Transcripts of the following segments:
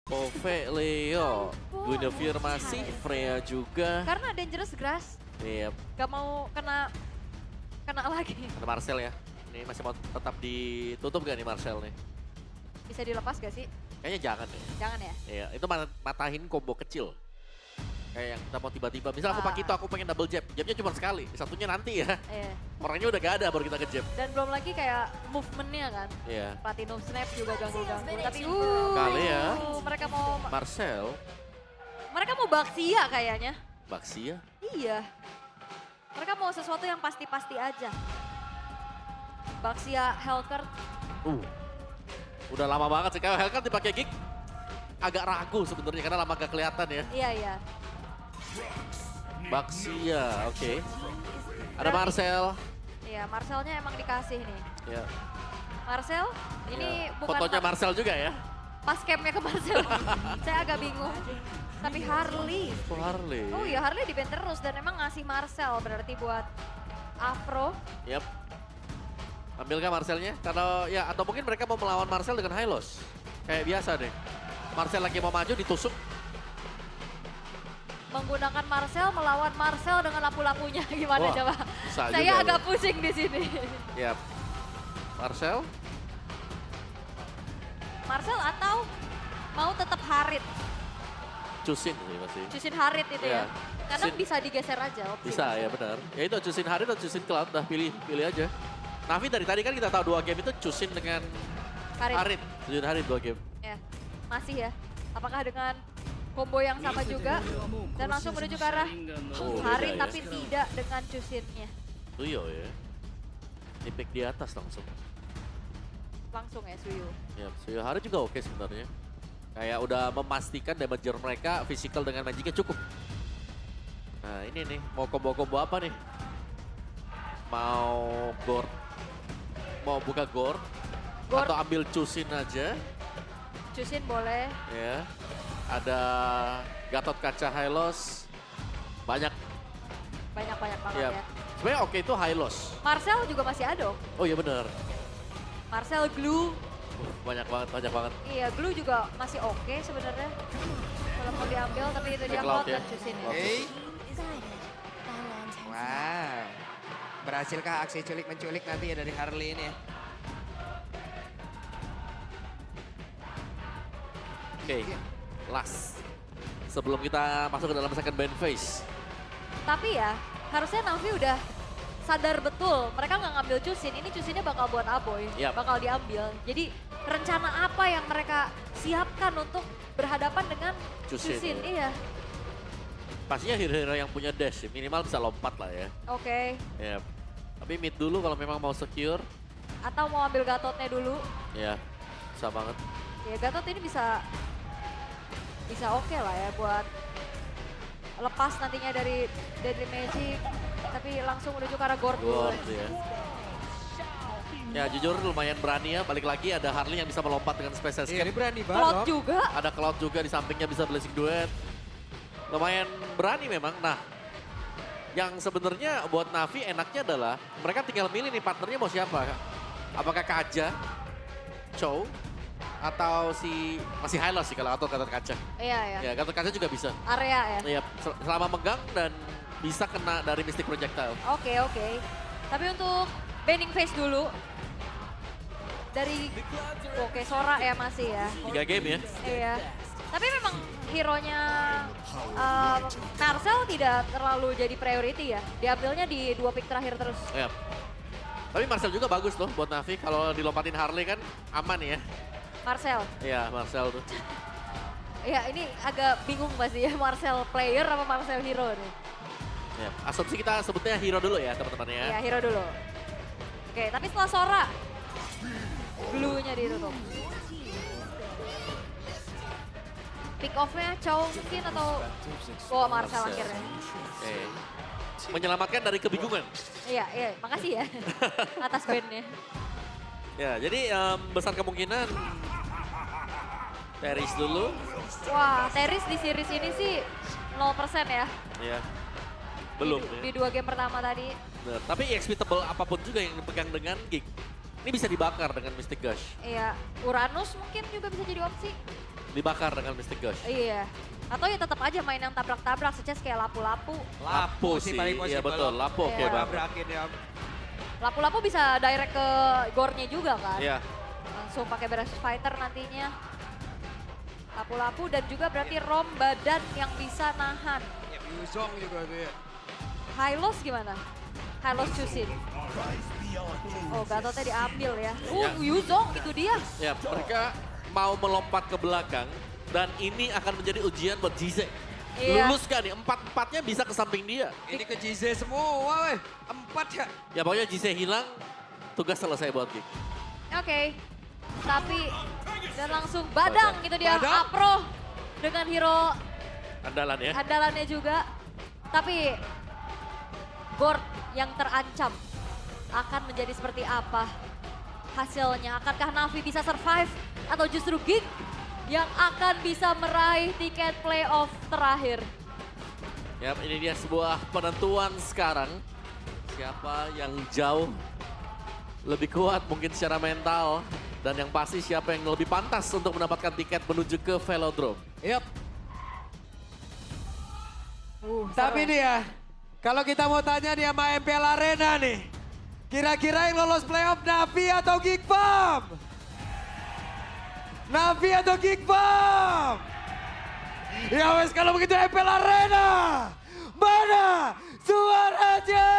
Kove, Leo, Guinevere masih, Freya juga. Karena Dangerous Grass, Iya, gak mau kena lagi. ada Marcel ya. Ini masih mau tetap ditutup gak nih Marcel nih? Bisa dilepas gak sih? Kayaknya jangan deh. Jangan ya? Iya, itu matahin combo kecil. Kayak yang kita mau tiba-tiba, misal aku pakai itu aku pengen double jab. Jabnya cuma sekali, satunya nanti ya. Iya. Orangnya udah gak ada baru kita ke jab. Dan belum lagi kayak movementnya kan. Iya. Platinum Snap juga ganggu-ganggu. Tapi Kali ya. mereka mau Baxia kayaknya. Baxia. Iya. Mereka mau sesuatu yang pasti-pasti aja. Baxia, Helker, Udah lama banget sih, kalau Hellcat dipakai gig agak ragu sebenarnya karena lama gak kelihatan ya. iya. Baxia, oke. Ada Marcel. Iya, Marcelnya emang dikasih nih. Ya. Marcel, ini Ya. bukan Fotonya Marcel juga ya. pas campnya ke Marcel. Saya agak bingung. Tapi Harley. Oh, Harley. Oh iya, Harley di band terus dan emang ngasih Marcel berarti buat Afro. Yap. Ambilkah Marcelnya? Kalau ya atau mungkin mereka mau melawan Marcel dengan Hylos. Kayak biasa deh. Marcel lagi mau maju ditusuk. Menggunakan Marcel melawan Marcel dengan lapu-lapunya gimana Wah, coba? bisa Saya juga agak loh. pusing di sini. Yap. Marcel. Marcel atau mau tetap Harit? Cusin sih masih. Cusin Harit itu Iya. ya. Kadang Cusin. bisa digeser aja opsi. Bisa ya benar. Ya itu Cusin Harit atau Cusin Cloud, dah pilih aja. Navi dari tadi kan kita tahu 2 game itu Cusin dengan Harit. Cusin Harit 2 game. Ya, masih ya. Apakah dengan combo yang sama juga dan langsung menuju ke arah Oh, Harit beda ya. tapi tidak dengan Cusinnya. Suyo ya. Nipik di atas langsung. Langsung ya Suyu. Ya, Suyo Harit juga oke sebenarnya. Kayak udah memastikan damager mereka physical dengan magicnya cukup. Nah ini nih, mau combo-combo apa nih? Mau gore? Mau buka gore? Gore. Atau ambil Cusin aja? Cusin boleh. Ya. Ada Gatot Kaca Hylos. Banyak. Banyak banget Ya. ya. Sebenarnya oke itu Hylos. Marcel juga masih ada. Oh iya bener. Marcel Glue. Banyak banget. Iya, Glue juga masih oke sebenarnya. Kalau mau diambil tapi itu dia Cloud Cloud ya. dan Cusin ya. Cloud. Hey. Wow. Berhasilkah aksi culik-menculik nanti ya dari Harley ini ya? Oke, last. Sebelum kita masuk ke dalam second band phase. Tapi ya, harusnya Navi udah sadar betul mereka nggak ngambil Cusin. Ini Cusinnya bakal buat Aboy, Yap. bakal diambil. Jadi rencana apa yang mereka siapkan untuk berhadapan dengan Cusin, Cusin? ya. Iya, Pastinya hero-hero yang punya dash, ya. Minimal bisa lompat lah ya. oke. Ya. Tapi mid dulu kalau memang mau secure, Atau mau ambil Gatotnya dulu. ya bisa banget. Ya Gatot ini bisa oke lah ya buat lepas nantinya dari Deadly Magic. Tapi langsung menuju ke arah Gord dulu. Gord ya. Ya jujur lumayan berani ya, balik lagi ada Harley yang bisa melompat dengan Space Iya, ini Escape. berani Cloud banget. juga. Ada Cloud juga di sampingnya bisa Blessing Duet. Lumayan berani memang. Nah, yang sebenarnya buat Navi enaknya adalah mereka tinggal milih nih partnernya mau siapa. Apakah Kaja, Chow, atau si masih Hylos sih kalau Gatot Kaca. Iya ya. Ya Gatot Kaca juga bisa. Area ya. Iya, selama megang dan bisa kena dari Mystic Projectile. Oke. Tapi untuk banning phase dulu. Dari Sora ya masih ya. 3 game ya. Iya. Tapi memang hero-nya Marcel tidak terlalu jadi priority ya. Diambilnya di 2 pick terakhir terus. Iya. Tapi Marcel juga bagus loh buat Navi. Kalau dilompatin Harley kan aman ya. Marcel. Iya, Marcel tuh. Ya ini agak bingung pasti ya Marcel player apa Marcel hero nih. Ya, asumsi kita sebutnya hero dulu ya teman-teman ya. Iya hero dulu. Oke tapi setelah Sora. Glue-nya ditutup. Pick off-nya Chow mungkin atau Marcel akhirnya. Oke. Menyelamatkan dari kebingungan. Iya, makasih ya atas bandnya. Ya, jadi besar kemungkinan Teris dulu. Wah, Teris di series ini sih 0% ya. Ya. Belum Di ya. 2 game pertama tadi. Bener. Tapi expendable apapun juga yang dipegang dengan Gig. Ini bisa dibakar dengan Mystic Gush. Iya, Uranus mungkin juga bisa jadi opsi. dibakar dengan Mystic Gush. Iya. Atau ya tetap aja main yang tabrak-tabrak, Suces kayak lapu-lapu. Lapu sih, paling iya betul, lapu oke Iya. banget. Tabrakin ya. Lapu-lapu bisa direct ke gore-nya juga kan. Iya, Langsung pakai Barrage Fighter nantinya. Lapu-lapu dan juga berarti rom badan yang bisa nahan. Ya, Yuzong juga tuh ya. Hylos gimana? Hylos Chusin. Oh, Gatotnya diambil ya. Ya. Yuzong itu dia. ya mereka mau melompat ke belakang dan ini akan menjadi ujian buat Jize. Iya. Lulus gak nih? Empat-empatnya bisa ke samping dia. Ini ke Jize semua, weh. 4 ya. Ya pokoknya Jize hilang, tugas selesai buat Geek. Oke. Tapi dan langsung badang gitu dia. Badang. Apro dengan hero Andalan ya. andalannya juga. Tapi Gord yang terancam akan menjadi seperti apa hasilnya? Akankah Navi bisa survive atau justru Geek yang akan bisa meraih tiket playoff terakhir? Ya, ini dia sebuah penentuan sekarang. Siapa yang jauh lebih kuat mungkin secara mental. Dan yang pasti siapa yang lebih pantas untuk mendapatkan tiket menuju ke Velodrome. Yap. seru. Tapi nih ya, kalau kita mau tanya dia sama MPL Arena nih. Kira-kira yang lolos playoff Navi atau Geek Bomb? Navi atau Geek Bomb? Ya wes kalau begitu MPL Arena. Mana suaranya?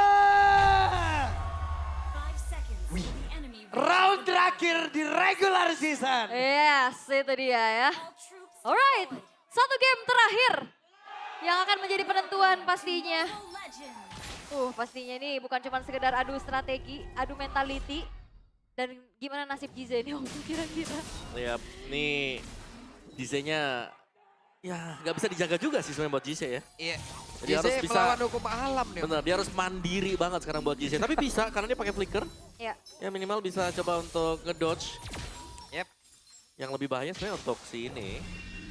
Round terakhir di regular season. Yes, itu dia ya. Alright, satu game terakhir yang akan menjadi penentuan pastinya. Pastinya ini bukan cuma sekedar adu strategi, adu mentality. Dan gimana nasib Jize ini waktu kira-kira? Ya, nih Jize-nya ya nggak bisa dijaga juga sih sebenarnya buat Jize ya. Iya. Jadi harus Jize bisa- melawan hukum alam nih. Bener, dia harus mandiri banget sekarang buat Jize. Tapi bisa karena dia pakai flicker. Ya, Ya minimal bisa coba untuk ngedodge. Yep. Yang lebih bahaya sebenarnya untuk si ini,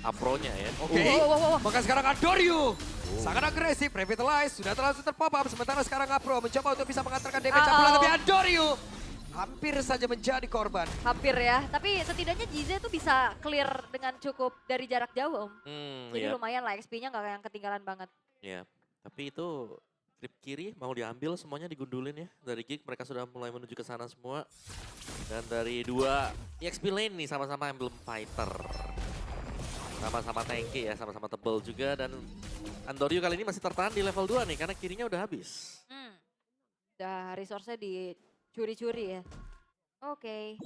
Apro-nya ya. Oke, Wow. maka sekarang Adoryu sangat agresif, Revitalize sudah terlalu terpop up. Sementara sekarang Apro mencoba untuk bisa mengantarkan damage campuran, tapi Adoryu hampir saja menjadi korban. hampir ya. Tapi setidaknya Jize tuh bisa clear dengan cukup dari jarak jauh, Om. Jadi Iya. lumayan lah, XP-nya nggak yang ketinggalan banget. Ya, tapi itu trip kiri mau diambil semuanya digundulin ya. Dari Geek mereka sudah mulai menuju ke sana semua. Dan dari dua EXP lane nih sama-sama Emblem Fighter. Sama-sama tanky ya, sama-sama tebel juga. Dan Andoryu kali ini masih tertahan di level 2 nih karena kirinya udah habis. Udah resource-nya dicuri-curi ya. Oke.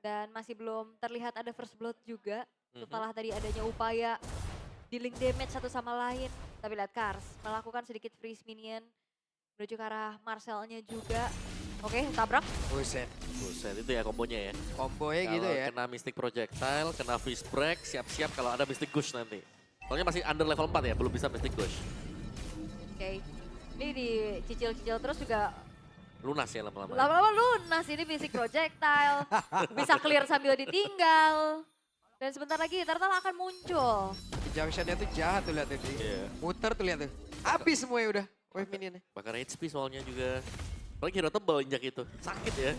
Dan masih belum terlihat ada first blood juga. Setelah tadi adanya upaya dealing damage satu sama lain. Tapi lihat Kars melakukan sedikit freeze minion. Menuju ke arah Marcelnya juga. Oke, tabrak. Buset, Buset, itu ya kombonya ya. kombonya gitu Kalau ya. kena Mystic Projectile, kena Fist Break, siap-siap kalau ada Mystic Gush nanti. Soalnya masih under level 4 ya, belum bisa Mystic Gush. Oke. Ini dicicil-cicil terus juga Lunas ya lama-lama. lama-lama lunas ini Mystic Projectile. Bisa clear sambil ditinggal. Dan sebentar lagi Turtle akan muncul. Junction-nya tuh jahat tuh lihat tuh. Iya. Muter tuh lihat tuh. Habis semua ya udah. Wave minionnya. Bakar HP soalnya juga. Apalagi hero tebal injak itu. Sakit ya.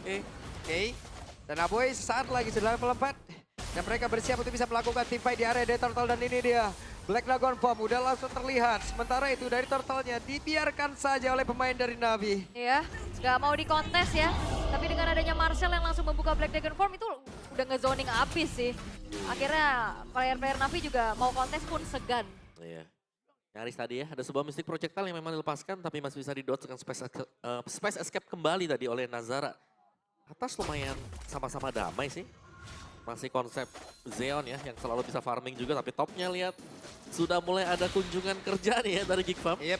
Oke. Dan Aboy sesaat lagi sudah level 4. Dan mereka bersiap untuk bisa melakukan team fight di area dari Turtle. Dan ini dia. Black Dragon Form udah langsung terlihat. Sementara itu dari Turtle-nya dibiarkan saja oleh pemain dari Navi. Ya, nggak mau dikontes ya. Tapi dengan adanya Marcel yang langsung membuka Black Dragon Form itu udah ngezoning abis sih. Akhirnya player-player Navi juga mau kontes pun segan. Iya. Nyaris tadi ya, ada sebuah Mystic Projectile yang memang dilepaskan tapi masih bisa di-dodge dengan Space Escape kembali tadi oleh Nazara. Atas lumayan sama-sama damai sih. Masih konsep Zeon ya, yang selalu bisa farming juga. Tapi topnya lihat, sudah mulai ada kunjungan kerja nih ya dari Geek Farm. Yep.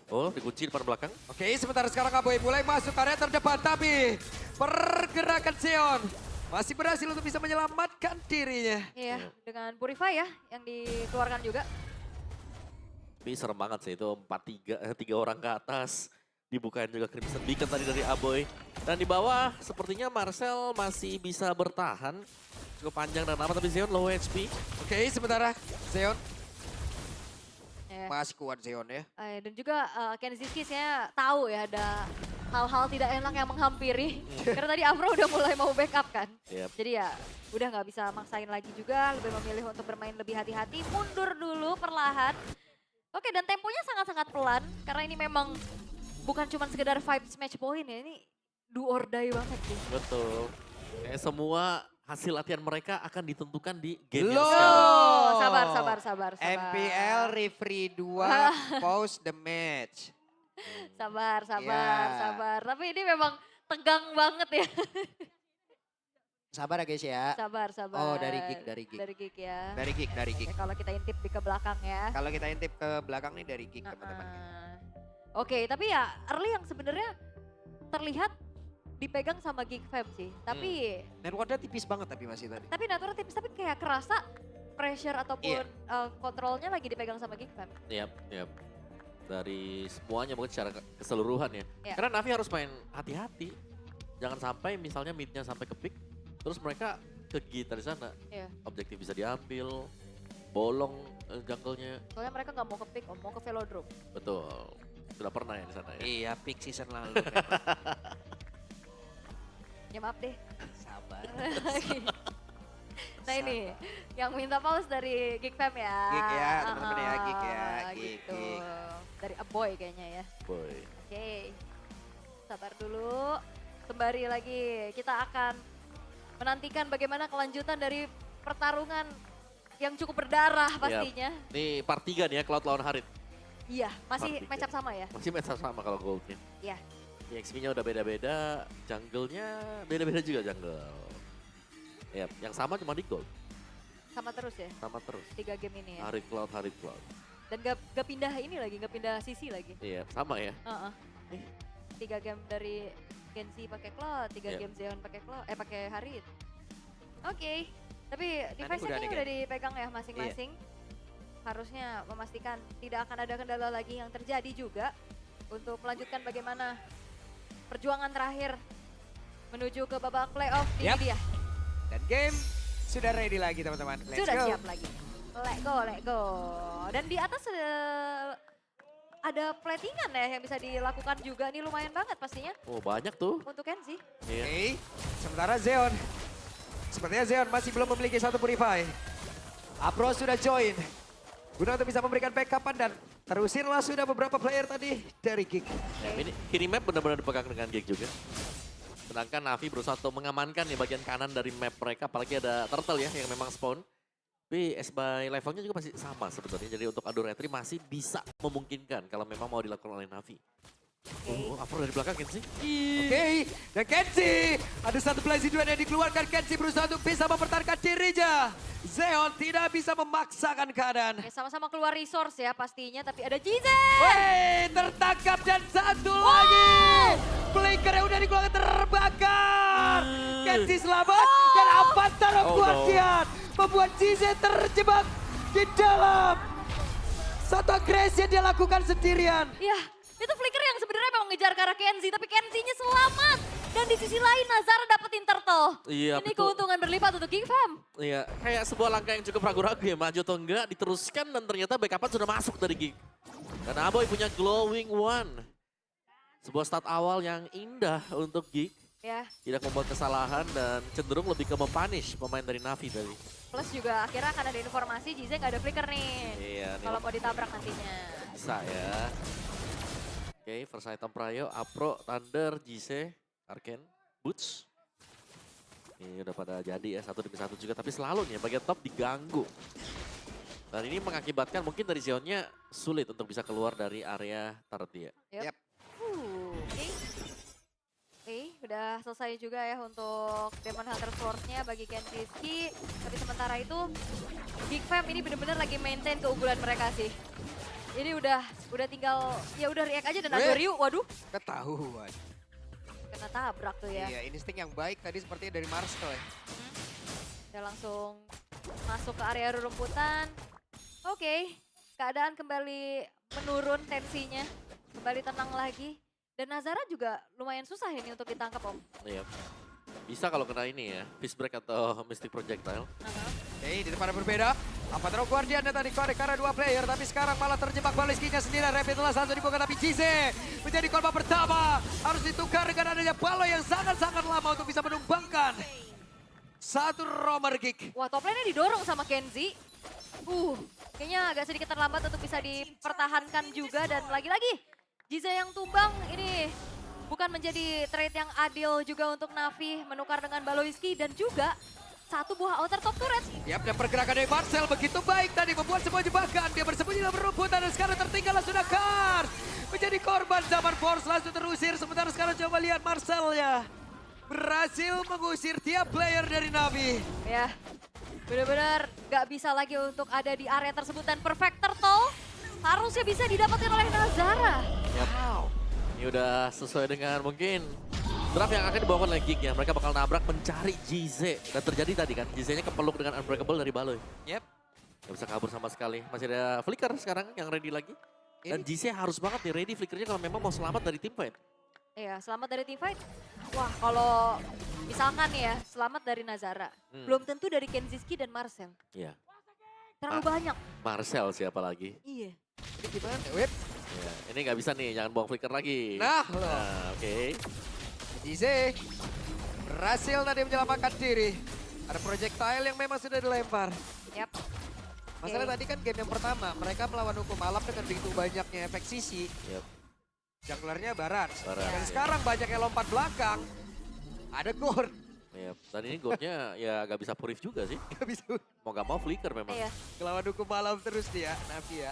Oh, dikunci depan belakang. Oke, sementara sekarang Aboy mulai masuk area terdepan. Tapi pergerakan Zeon masih berhasil untuk bisa menyelamatkan dirinya. Iya, dengan Purify ya yang dikeluarkan juga. Tapi serem banget sih itu 3 orang ke atas. Dibukain juga Crimson Beacon tadi dari Aboy. Dan di bawah sepertinya Marcel masih bisa bertahan. Cukup panjang dan lama tapi Zeon low HP. Oke, sementara Zeon Ya. masih kuat Zeon ya. Dan juga Kenziski saya tahu ya ada hal-hal tidak enak yang menghampiri. Karena tadi Afro udah mulai mau backup kan. Yep. Jadi ya udah nggak bisa maksain lagi juga, lebih memilih untuk bermain lebih hati-hati, mundur dulu perlahan. Oke, dan temponya sangat-sangat pelan karena ini memang bukan cuma sekedar vibes match point ya, ini do or die banget sih. Betul. Kayak semua hasil latihan mereka akan ditentukan di game yang Loh. sekarang. Oh, sabar. MPL referee 2 pause the match. Sabar. Ya. Tapi ini memang tegang banget ya. Sabar ya guys ya. Sabar. Oh dari gig. Dari gig ya. Dari gig. Ya, kalau kita intip di ke belakang ya. Kalau kita intip ke belakang nih dari gig teman-teman. Oke, tapi ya early yang sebenarnya terlihat dipegang sama Geek Fam sih. Tapi Networknya tipis banget tapi masih tadi. network tipis, tapi kayak kerasa pressure ataupun kontrolnya lagi dipegang sama Geek Fam. Yap. Dari semuanya mungkin secara keseluruhan ya. Iya. Karena Navi harus main hati-hati. Jangan sampai misalnya midnya sampai ke pick, terus mereka ke gitar di sana. Iya. Objektif bisa diambil, bolong jungle-nya. Soalnya mereka nggak mau ke pick, mau ke velodrome. Betul. Sudah pernah ya di sana ya. Iya, peak season lalu. Ya maaf deh. Sabar. Nah ini, yang minta pause dari Geek Fam ya. Geek ya, teman-teman ya, Geek ya, Geek, Gitu. Geek. Dari Aboy kayaknya ya. Boy. Oke, sabar dulu. Sembari lagi kita akan menantikan bagaimana kelanjutan dari pertarungan yang cukup berdarah pastinya. Ini part 3 nih ya, Cloud lawan Harit. Iya, masih Part match up sama ya? Masih match up sama kalau goldnya. Iya. XP-nya udah beda-beda, jungle-nya beda-beda juga jungle. Ya, yang sama cuma di gold. Sama terus ya, Sama terus. 3 game ini ya. Harit Cloud. Dan gak pindah ini lagi, gak pindah sisi lagi. Iya, sama ya. Heeh. Eh. 3 game dari Genji pakai Cloud, 3 Iya. game Zeon pakai Cloud, pakai Harit. Oke, tapi device udah ini nih, udah dipegang ya masing-masing. Harusnya memastikan tidak akan ada kendala lagi yang terjadi juga untuk melanjutkan bagaimana perjuangan terakhir menuju ke babak playoff ini Yap. dia. Dan game sudah ready lagi teman-teman. Let's Sudah go. siap lagi. Let go. Dan di atas ada platingan ya yang bisa dilakukan juga nih, lumayan banget pastinya Oh, banyak tuh. untuk Kenzie. Iya. Oke, sementara Zeon. Sepertinya Zeon masih belum memiliki satu purify. Apro sudah join. Guna untuk bisa memberikan backupan dan terusirlah sudah beberapa player tadi dari Geek. Ya, ini kiri map benar-benar dipegang dengan Gig juga. Sedangkan Navi berusaha untuk mengamankan di bagian kanan dari map mereka, apalagi ada turtle ya yang memang spawn. Tapi by levelnya juga masih sama sebenarnya, jadi untuk adu retry masih bisa memungkinkan kalau memang mau dilakukan oleh Navi. Oh, Afro dari belakang kan sih? Oke, dan Kenzie. Ada satu Blazy Duel yang dikeluarkan. Kenzie berusaha untuk bisa mempertahankan dirinya. Zeon tidak bisa memaksakan keadaan. Ya, sama-sama keluar resource ya pastinya, tapi ada Jize. Wih, tertangkap dan satu lagi. Flicker yang udah dikeluarkan terbakar. Kenzie selamat dan Avatar of Oh, Guardian membuat Jize terjebak di dalam satu agresi yang dia lakukan sendirian. Ya, itu Flicker yang sebenarnya memang ngejar ke arah Kenzie, tapi Kenzie-nya selamat. Dan di sisi lain Nazara dapetin turtle. Iya, Ini betul. keuntungan berlipat untuk Geek Fam. Iya, kayak sebuah langkah yang cukup ragu-ragu ya, maju atau enggak, diteruskan dan ternyata backupan sudah masuk dari Gig. Dan Aboy punya glowing one. Sebuah start awal yang indah untuk Gig. Ya, Tidak membuat kesalahan dan cenderung lebih ke mempunish pemain dari Navi tadi. plus juga akhirnya akan ada informasi Jize nggak ada Flicker nih. Iya, nih Kalau mau ditabrak nantinya. bisa ya. Oke, first item Prayo, Apro, Thunder, Jise, Arken, Boots. Ini udah pada jadi ya, 1-1 juga. Tapi selalu nih bagian top diganggu. Dan ini mengakibatkan mungkin dari Zeonnya sulit untuk bisa keluar dari area turret dia. Yap. Oke. Oke, udah selesai juga ya untuk Demon Hunter Force-nya bagi Kenzie. Tapi sementara itu Geek Fam ini bener-bener lagi maintain keunggulan mereka sih. Ini udah tinggal, ya udah react aja dan ada Ryu, waduh. Ketahuan. Kena tabrak tuh ya. Iya, insting yang baik tadi sepertinya dari Marshall ya. Udah langsung masuk ke area rerumputan. Oke, keadaan kembali menurun tensinya. Kembali tenang lagi. Dan Nazara juga lumayan susah ini untuk ditangkap, Om. Iya. Bisa kalau kena ini ya, Fist Break atau Mystic Projectile. Aha. Oke, di depan ada berbeda. Avataro Guardian tadi karena 2 player, tapi sekarang malah terjebak Baliskinya sendiri. Rapid telah satu dibuka, tapi Jize menjadi korban pertama. Harus ditukar dengan adanya Balo yang sangat-sangat lama untuk bisa menumbangkan satu roamer kick. Wah, top lane-nya didorong sama Kenzie. Kayaknya agak sedikit terlambat untuk bisa dipertahankan juga. Dan lagi-lagi, Jize yang tumbang ini bukan menjadi trade yang adil juga untuk Navi. Menukar dengan Baloiski dan juga satu buah outer top turret. Yap, dan pergerakan dari Marcel begitu baik tadi membuat sebuah jebakan. Dia bersembunyi dalam rumputan dan sekarang tertinggal sudah Kars. Menjadi korban zaman Force langsung terusir. Sementara sekarang coba lihat Marcelnya. Berhasil mengusir tiap player dari Navi. Ya, benar-benar gak bisa lagi untuk ada di area tersebut. Dan Perfect Turtle harusnya bisa didapatkan oleh Nazara. Wow. Ini udah sesuai dengan mungkin draft yang akan dibawakan oleh Geek ya. Mereka bakal nabrak mencari Jize. Dan terjadi tadi kan, Jize-nya kepeluk dengan Unbreakable dari Baloy. Yep. Gak bisa kabur sama sekali. Masih ada Flicker sekarang yang ready lagi. Dan Jize harus banget nih ready Flickernya kalau memang mau selamat dari teamfight. Iya, selamat dari teamfight. Wah, kalau misalkan nih ya, selamat dari Nazara. Belum tentu dari Kenziski dan Marcel. Iya. Terlalu banyak. Marcel siapa lagi? Iya. Ini gimana? Whip. Ya, ini nggak bisa nih, jangan buang Flicker lagi. Nah, oke. Jize berhasil tadi menyelamatkan diri. Ada projectile yang memang sudah dilempar. Yap. Masalah tadi kan game yang pertama, mereka melawan hukum alam dengan begitu banyaknya efek sisi. Yep. Junglernya Barat. Barat, Dan ya. sekarang banyak yang lompat belakang. Ada Gord. Yep. Dan ini goldnya ya nggak bisa purif juga sih. Gak bisa Mau nggak mau Flicker memang. Iya. ngelawan hukum alam terus dia, Navi ya.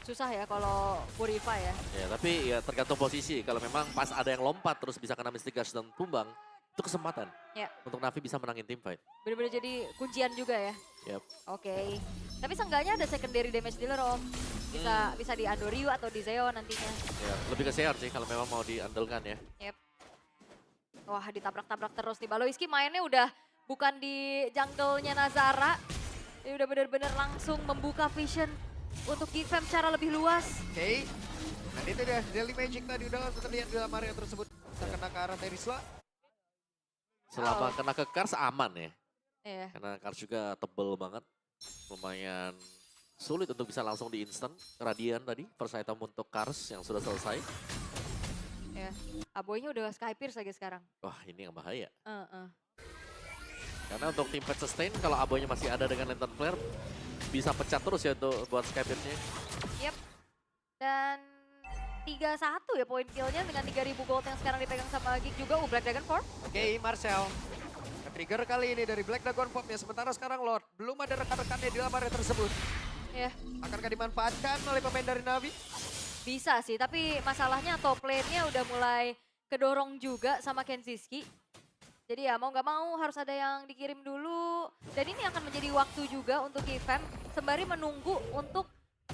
Susah ya kalau Purify ya. Ya, tapi ya tergantung posisi. Kalau memang pas ada yang lompat terus bisa kena Mystic Gush dan tumbang, itu kesempatan Ya. untuk Navi bisa menangin teamfight. Bener-bener jadi kuncian juga ya. Yep. Oke. Tapi seenggaknya ada secondary damage dealer Om. Bisa di Andoryu atau di Zeo nantinya. Ya, lebih ke Seor sih kalau memang mau diandalkan ya. Yep. Wah, ditabrak-tabrak terus nih. Baloiski mainnya udah bukan di jungle-nya Nazara. Ini udah bener-bener langsung membuka vision untuk Geek Fam secara lebih luas. Oke. Dan itu dia, Daily Magic tadi udah langsung terlihat di dalam area tersebut. Bisa kena ke arah Terisla. Selama kena ke Kars aman ya. Iya. Karena Kars juga tebel banget. Lumayan sulit untuk bisa langsung di instant. Radian tadi, first item untuk Kars yang sudah selesai. Ya. Aboynya udah Sky Pierce lagi sekarang. Wah, ini yang bahaya. Heeh. Karena untuk tim fight sustain, kalau abonya masih ada dengan Lantern Flare, bisa pecat terus ya untuk buat Skypiernya. Yep. Dan 3-1 ya poin killnya dengan 3.000 gold yang sekarang dipegang sama Geek juga. Black Dragon Form. Oke, Marcel. Trigger kali ini dari Black Dragon Pop-nya. Sementara sekarang Lord belum ada rekan-rekannya di dalam area tersebut. Ya, Akankah dimanfaatkan oleh pemain dari Navi? bisa sih. Tapi masalahnya top lane-nya udah mulai kedorong juga sama Kenziski. Jadi ya mau nggak mau harus ada yang dikirim dulu. Dan ini akan menjadi waktu juga untuk Geek Fam sembari menunggu untuk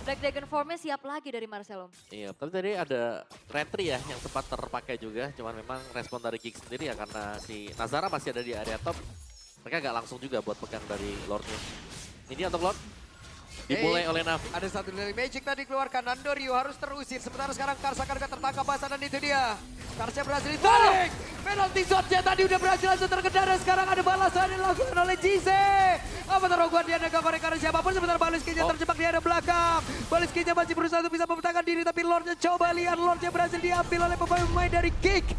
Black Dragon Form-nya siap lagi dari Marcelo. Iya, tapi tadi ada retry ya yang sempat terpakai juga. Cuman memang respon dari Geek sendiri ya karena si Nazara masih ada di area top. Mereka nggak langsung juga buat pegang dari Lord-nya. Ini untuk Lord. Dimulai oleh Navi. Ada satu dari Magic tadi keluarkan. Nandoryu harus terusir. Sementara sekarang Kars akan tertangkap basah dan itu dia. Karsnya berhasil ditarik. Penalty shot-nya tadi udah berhasil langsung terkendara. Sekarang ada balasan yang dilakukan oleh Jize. Avataro Guardian yang gak karena siapapun. Sementara Baliskinya terjebak di area belakang. Baliskinya masih berusaha untuk bisa mempertahankan diri. Tapi Lordnya coba lihat. Lordnya berhasil diambil oleh pemain dari Geek.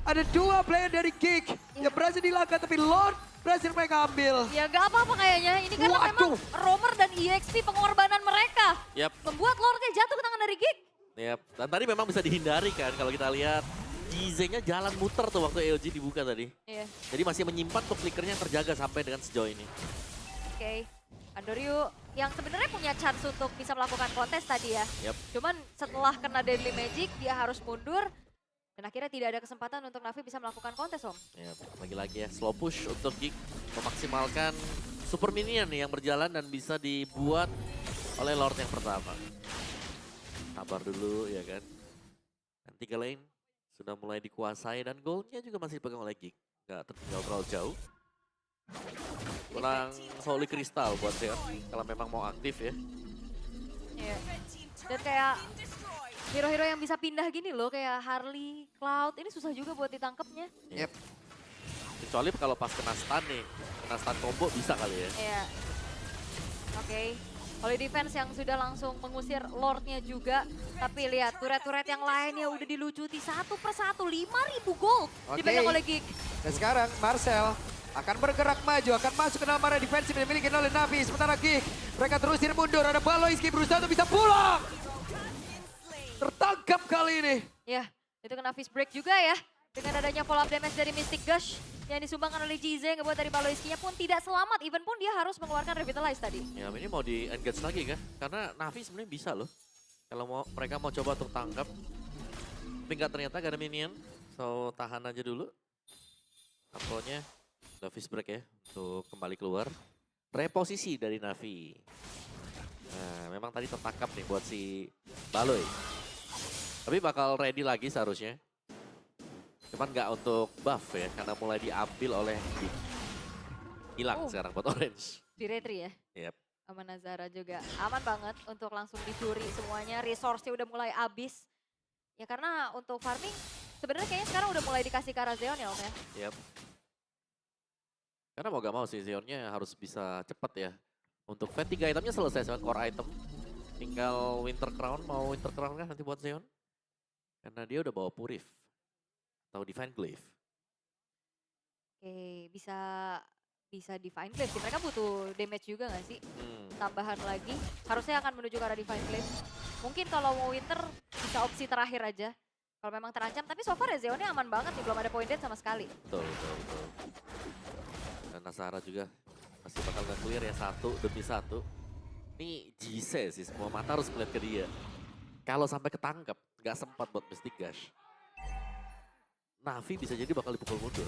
Ada 2 player dari Geek yang berhasil dilangkah. Tapi Lord berhasil mereka ambil. Ya gak apa-apa kayaknya. Ini karena memang Roamer dan EXP pengorbanan mereka. Yap. Membuat Lordnya jatuh ke tangan dari Geek. Yap. Dan tadi memang bisa dihindari kan kalau kita lihat. Jize-nya jalan muter tuh waktu EOG dibuka tadi. Iya. Jadi masih menyimpan tuh flickernya yang terjaga sampai dengan sejauh ini. Oke. Andoryu yang sebenarnya punya chance untuk bisa melakukan kontes tadi ya. Yap. Cuman setelah kena Deadly Magic dia harus mundur. Dan akhirnya tidak ada kesempatan untuk Navi bisa melakukan kontes Om. Ya, lagi-lagi ya slow push untuk Geek memaksimalkan super minion nih yang berjalan dan bisa dibuat oleh Lord yang pertama. Sabar dulu ya kan. Dan 3 lane sudah mulai dikuasai dan goldnya juga masih dipegang oleh Geek. Nggak tertinggal terlalu jauh. Kurang Holy Crystal buat Seon kalau memang mau aktif ya. Iya. Dan kayak hero-hero yang bisa pindah gini loh kayak Harley, Cloud. Ini susah juga buat ditangkapnya. Yep. Kecuali kalau pas kena stun nih. Kena stun combo bisa kali ya. Iya. Tapi Oke. Holy Defense yang sudah langsung mengusir Lordnya juga. Tapi lihat turret-turret yang lainnya udah dilucuti satu persatu. 5.000 gold dipegang oleh Geek. Dan sekarang Marcel akan bergerak maju, akan masuk ke dalam area defensif yang dimiliki oleh Navi. Sementara Geek, mereka terusir mundur. Ada Baloyski berusaha untuk bisa pulang. Tertangkap kali ini. Ya, itu kena fist break juga ya. Dengan adanya follow up damage dari Mystic Gush yang disumbangkan oleh GZ, ngebuat dari Baloyski-nya pun tidak selamat. Even pun dia harus mengeluarkan Revitalize tadi. Ya ini mau di engage lagi kan? Karena Navi sebenarnya bisa loh. Kalau mereka mau coba untuk tangkap. Tapi nggak, ternyata gak ada minion. So tahan aja dulu. Apelnya udah fist break ya untuk kembali keluar. Reposisi dari Navi. Nah memang tadi tertangkap nih buat si Baloy. Tapi bakal ready lagi seharusnya. Cuman nggak untuk buff ya, karena mulai diambil oleh Geek. Hilang sekarang buat Orange. Di retry ya. Yep. Sama Nazara juga aman banget untuk langsung dicuri semuanya. Resource-nya udah mulai habis. Ya karena untuk farming sebenarnya kayaknya sekarang udah mulai dikasih ke arah Zeon ya Om ya. Yep. Karena mau gak mau sih Zeonnya harus bisa cepat ya. Untuk Ven 3 itemnya selesai sama core item. Tinggal Winter Crown, mau Winter Crown kan nanti buat Zeon? Karena dia udah bawa Purif. Atau Divine Glaive. Oke, bisa Divine Glaive sih. Mereka butuh damage juga gak sih? Tambahan lagi. Harusnya akan menuju ke arah Divine Glaive. Mungkin kalau mau Winter bisa opsi terakhir aja. Kalau memang terancam. Tapi so far ya Zeonnya aman banget nih. Belum ada point dead sama sekali. Betul. Dan Nazara juga masih bakal gak clear ya, satu demi satu. Ini Jise sih, semua mata harus melihat ke dia. Kalau sampai ketangkep, gak sempat buat Mystic Gush. Navi bisa jadi bakal dipukul mundur.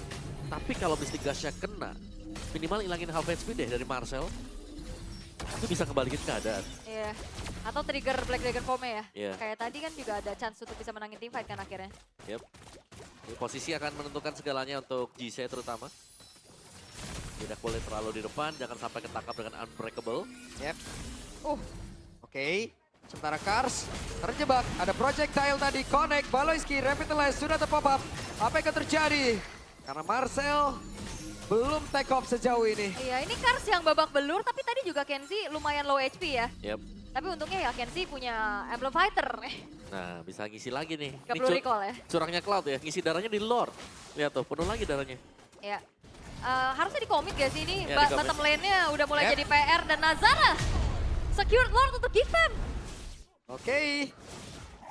Tapi kalau Mystic Gush-nya kena, minimal ilangin half HP deh dari Marcel. Itu bisa kembaliin keadaan. Iya. Atau trigger Black Dragon Form-nya ya. Iya. Kayak tadi kan juga ada chance untuk bisa menangin teamfight kan akhirnya. Yep. Ini posisi akan menentukan segalanya untuk GC terutama. Tidak boleh terlalu di depan, jangan sampai ketangkap dengan Unbreakable. Yep. Oke. Sementara Kars terjebak. Ada projectile tadi, connect, Baloyski, Revitalize sudah terpop up. Apa yang akan terjadi? Karena Marcel belum take off sejauh ini. Iya, ini Kars yang babak belur, tapi tadi juga Kenzie lumayan low HP ya. Yep. Tapi untungnya ya Kenzie punya Emblem Fighter. Nah, bisa ngisi lagi nih. Gak Ini perlu recall ya. curangnya Cloud ya, ngisi darahnya di Lord. Lihat tuh, penuh lagi darahnya. Ya. Harusnya di komik gak sih ini? Ya, di komik. Bottom lane-nya udah mulai jadi PR dan Nazara secured Lord untuk Geek Fam. Oke.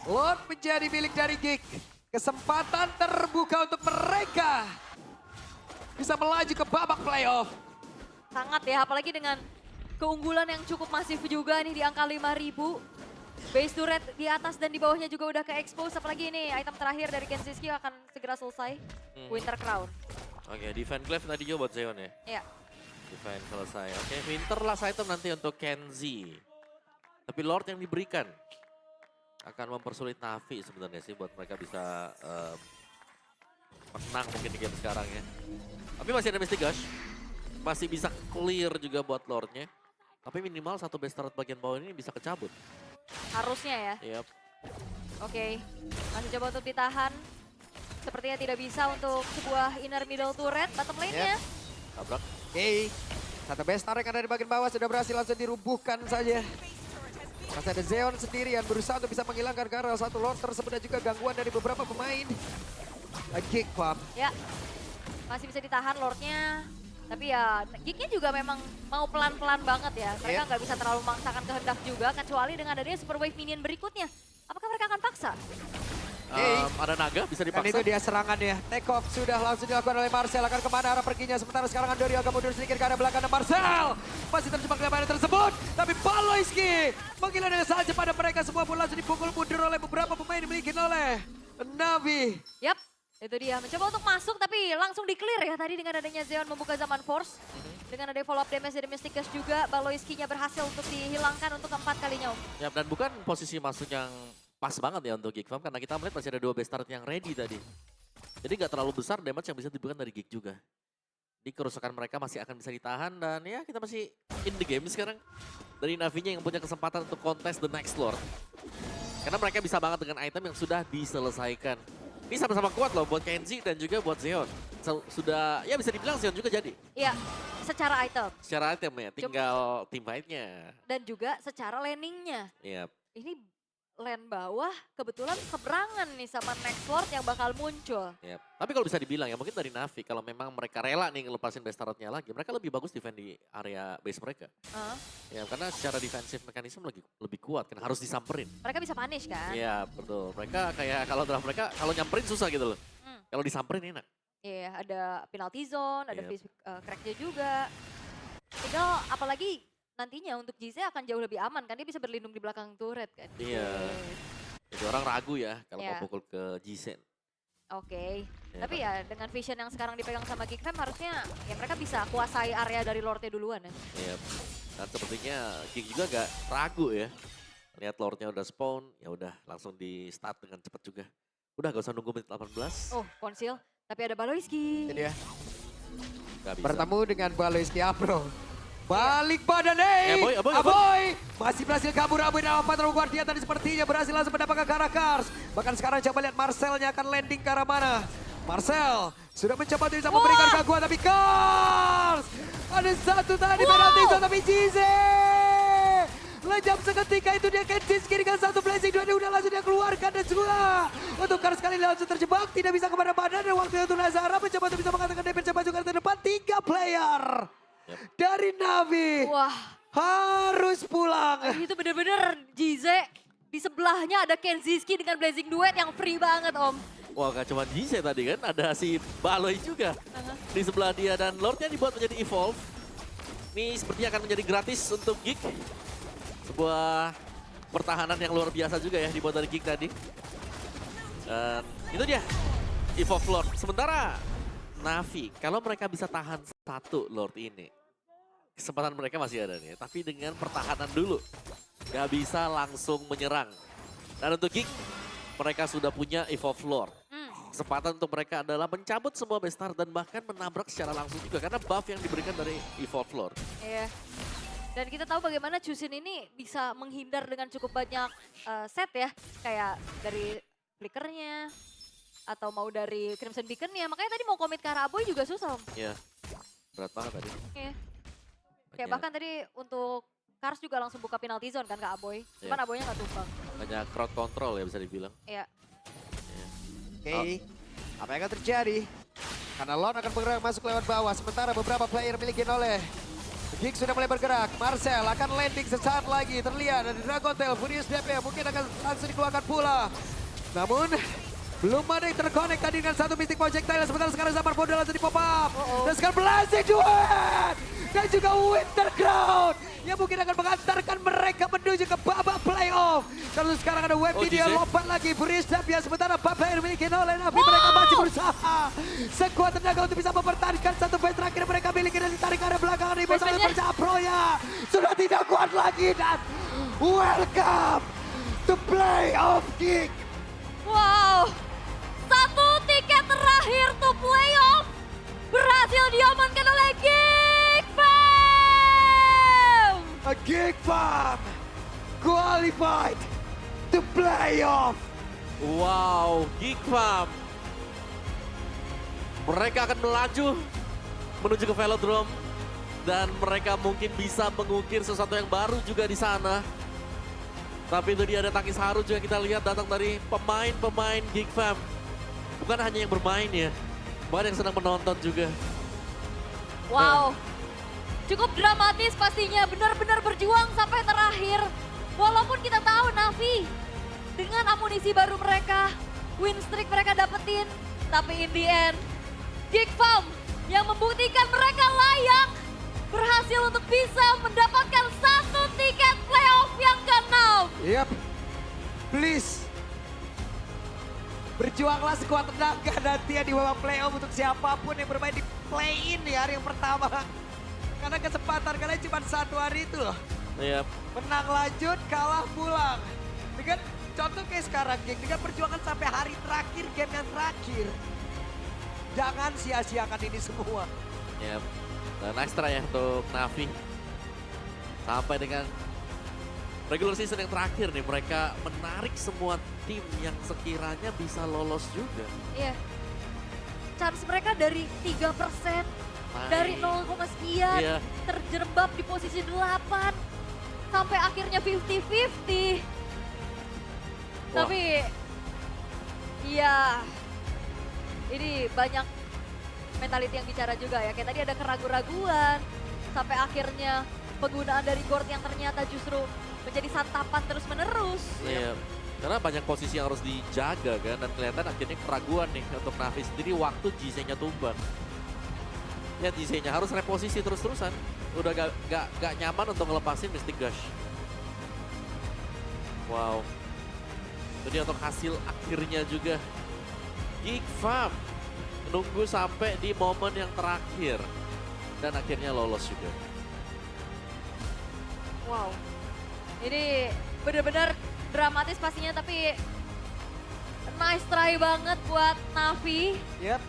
Lord menjadi milik dari Geek. Kesempatan terbuka untuk mereka bisa melaju ke babak playoff. Sangat ya, apalagi dengan keunggulan yang cukup masif juga nih di angka 5.000. Base turret di atas dan di bawahnya juga udah ke-expose. Apalagi ini item terakhir dari Kenziski akan segera selesai. Winter Crown. Oke, Divine Glaive tadi juga buat Zeon ya. Iya. Divine selesai. Oke, Winter last item nanti untuk Kenzie. Tapi Lord yang diberikan akan mempersulit Navi sebenarnya sih buat mereka bisa menang mungkin di game sekarang ya. Tapi masih ada Mystic Gush. Masih bisa clear juga buat Lordnya. Tapi minimal satu base turret bagian bawah ini bisa kecabut. Harusnya ya. Yep. Oke. Masih coba untuk ditahan. Sepertinya tidak bisa untuk sebuah inner middle turret. Bottom lane-nya. Tabrak. Oke. Satu base turret yang ada di bagian bawah sudah berhasil langsung dirubuhkan saja. Masih ada Zeon sendirian berusaha untuk bisa menghilangkan Karel. Satu Lord tersebut dan juga gangguan dari beberapa pemain. Geek Pop. Ya. Masih bisa ditahan Lordnya. Tapi ya Geeknya juga memang mau pelan-pelan banget ya. Mereka nggak bisa terlalu memaksakan kehendak juga. Kecuali dengan adanya Super Wave minion berikutnya. Apakah mereka akan paksa? Ada naga bisa Dan dipaksa. itu dia serangannya. Take off sudah langsung dilakukan oleh Marcel. Akan kemana arah perginya. Sementara sekarang Andori agak mundur sedikit ke arah belakang. Marcel masih terjebak dalam area tersebut. Tapi Baloyski menggilirkan saja pada mereka semua pun langsung dipukul mundur oleh beberapa pemain dimiliki oleh Navi. Yap. Itu dia mencoba untuk masuk tapi langsung di-clear ya tadi dengan adanya Zeon membuka Zaman Force. Dengan ada follow up damage dari Mystic Gush juga. Baloyski-nya berhasil untuk dihilangkan untuk keempat kalinya. Ya, dan bukan posisi masuk yang pas banget ya untuk Geek Farm karena kita melihat masih ada 2 base turret yang ready tadi. Jadi nggak terlalu besar damage yang bisa diberikan dari Geek juga. Di kerusakan mereka masih akan bisa ditahan dan ya kita masih in the game sekarang. Dari Navinya yang punya kesempatan untuk kontes the next Lord. Karena mereka bisa banget dengan item yang sudah diselesaikan. Ini sama-sama kuat loh buat Kenzie dan juga buat Zeon. Sudah, ya bisa dibilang Zeon juga jadi. Iya, secara item. Secara item ya, tinggal team fight-nya. Dan juga secara landingnya. Iya. Ini lane bawah kebetulan seberangan nih sama next Lord yang bakal muncul. Yep. Tapi kalau bisa dibilang ya mungkin dari Navi kalau memang mereka rela nih ngelepasin base turret-nya lagi, mereka lebih bagus defend di area base mereka. Ya karena secara defensive mekanisme lebih kuat kan harus disamperin. Mereka bisa punish kan? Iya betul. Mereka kayak kalau draft mereka kalau nyamperin susah gitu loh. Kalau disamperin enak. Iya, ada penalty zone, ada Yep. face crack-nya juga. Tinggal apalagi nantinya untuk Jize akan jauh lebih aman kan dia bisa berlindung di belakang turret kan. Iya. Jadi orang ragu ya kalau Iya. mau pukul ke Jisen. Oke. Ya, Tapi ya dengan vision yang sekarang dipegang sama Geekfam harusnya ya mereka bisa kuasai area dari Lordnya duluan ya. Iya. Dan sepertinya King juga agak ragu ya. Lihat Lordnya udah spawn, ya udah langsung di start dengan cepat juga. Udah gak usah nunggu menit 18. Oh, Konsil. Tapi ada Baloiski. Ini dia. Gak bisa. Bertemu dengan Baloiski Apro. Balik badan nih. Aboy. Aboy. Masih berhasil kabur Aboy dalam patrol Guardian tadi sepertinya berhasil langsung mendapatkan ke arah Kars. Bahkan sekarang coba lihat Marcelnya akan landing ke arah mana. Marcel sudah mencoba untuk bisa memberikan gangguan tapi Kars. Ada satu tadi penalti tapi Jize. Lejam seketika itu dia Kenjiski dengan satu blessing dua dia udah langsung dia keluarkan dan juga untuk Kars sekali langsung terjebak tidak bisa kemana-mana dan waktu itu Nazara mencoba untuk bisa mengatakan defense coba juga ke depan 3 player. Dari Navi Wah, harus pulang. itu bener-bener Jize. Di sebelahnya ada Kenziski dengan Blazing Duet yang free banget om. Wah gak cuma Jise tadi kan, ada si Baloy juga di sebelah dia. Dan Lordnya dibuat menjadi evolve. Ini sepertinya akan menjadi gratis untuk Geek. Sebuah pertahanan yang luar biasa juga ya dibuat dari Geek tadi. Dan itu dia, evolve Lord. Sementara Navi, kalau mereka bisa tahan satu Lord ini, kesempatan mereka masih ada nih. Tapi dengan pertahanan dulu, gak bisa langsung menyerang. Dan untuk Geek, mereka sudah punya evolve Lord. Kesempatan untuk mereka adalah mencabut semua base star dan bahkan menabrak secara langsung juga. Karena buff yang diberikan dari evolve Lord. Iya. Dan kita tahu bagaimana Chusin ini bisa menghindar dengan cukup banyak set ya. Kayak dari flickernya, atau mau dari Crimson Beacon-nya. Makanya tadi mau komit ke arah Aboy juga susah om. Iya, berat banget tadi. Iya. Kayak bahkan tadi untuk Kars juga langsung buka penalty zone kan ke Aboy. Cuman Aboynya nggak tumbang. Banyak crowd control ya bisa dibilang. Iya. Oke, apa yang akan terjadi? Karena Lon akan bergerak masuk lewat bawah. Sementara beberapa player milikin oleh Geek sudah mulai bergerak. Marcel akan landing sesaat lagi. Terlihat ada Dragon Tail, Furious DP mungkin akan langsung dikeluarkan pula. Namun belum ada yang terkonek tadi dengan satu Mystic Projectile. Sementara sekarang Zamar Podo langsung di pop up. Dan sekarang Blazing Duet. Dan juga Winter Crown. Yang mungkin akan mengantarkan mereka menuju ke babak playoff. Kalau sekarang ada web dia lompat lagi. Furious DP sementara babak yang dimiliki oleh Navi. Mereka masih berusaha. Sekuat tenaga untuk bisa mempertahankan satu phase terakhir mereka miliki. Dan ditarik ke arah belakang. Ini bersama percaya Proya. Sudah tidak kuat lagi. Dan welcome to playoff Geek. Wow. Satu tiket terakhir to playoff berhasil diamankan oleh Geekfam. A Geekfam qualified to playoff. Wow, Geekfam. Mereka akan melaju menuju ke Velodrome. Dan mereka mungkin bisa mengukir sesuatu yang baru juga di sana. Tapi itu dia ada tangis haru juga kita lihat datang dari pemain-pemain Geekfam. Bukan hanya yang bermain ya, bahkan yang sedang menonton juga. Wow, cukup dramatis pastinya, benar-benar berjuang sampai terakhir. Walaupun kita tahu Navi dengan amunisi baru mereka, win streak mereka dapetin. Tapi in the end, Geekfam yang membuktikan mereka layak berhasil untuk bisa mendapatkan satu tiket playoff yang ke-6. Yap, please. Berjuanglah sekuat tenaga nanti ya di babak playoff untuk siapapun yang bermain di play-in di hari yang pertama. Karena kesempatan kalian cuma satu hari itu loh. Iya. Menang lanjut, kalah pulang. Dengan contoh kayak sekarang, geng, dengan perjuangan sampai hari terakhir, game yang terakhir. Jangan sia-siakan ini semua. Ya, dan extra ya untuk Navi. Sampai dengan regular season yang terakhir nih mereka menarik semua tim yang sekiranya bisa lolos juga. Iya. Chance mereka dari 3%, dari 0, sekian, Iya. terjerembab di posisi 8, sampai akhirnya 50-50. Wah. Tapi, iya, ini banyak mentality yang bicara juga ya. Kayak tadi ada keraguan-raguan, sampai akhirnya penggunaan dari Gord yang ternyata justru menjadi santapan terus-menerus. Iya. Karena banyak posisi yang harus dijaga kan, dan kelihatan akhirnya keraguan nih untuk Navi sendiri waktu JC-nya tumbang. Lihat JC-nya harus reposisi terus-terusan. Udah gak nyaman untuk ngelepasin Mystic Gush. Wow. Jadi untuk hasil akhirnya juga. Geek Farm menunggu sampai di momen yang terakhir. Dan akhirnya lolos juga. Wow, ini benar-benar dramatis pastinya, tapi nice try banget buat Navi Yep.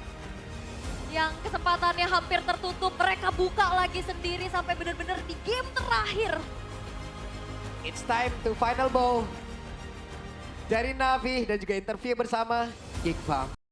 yang kesempatannya hampir tertutup. Mereka buka lagi sendiri sampai benar-benar di game terakhir. It's time to final bow dari Navi dan juga interview bersama Geek Farm.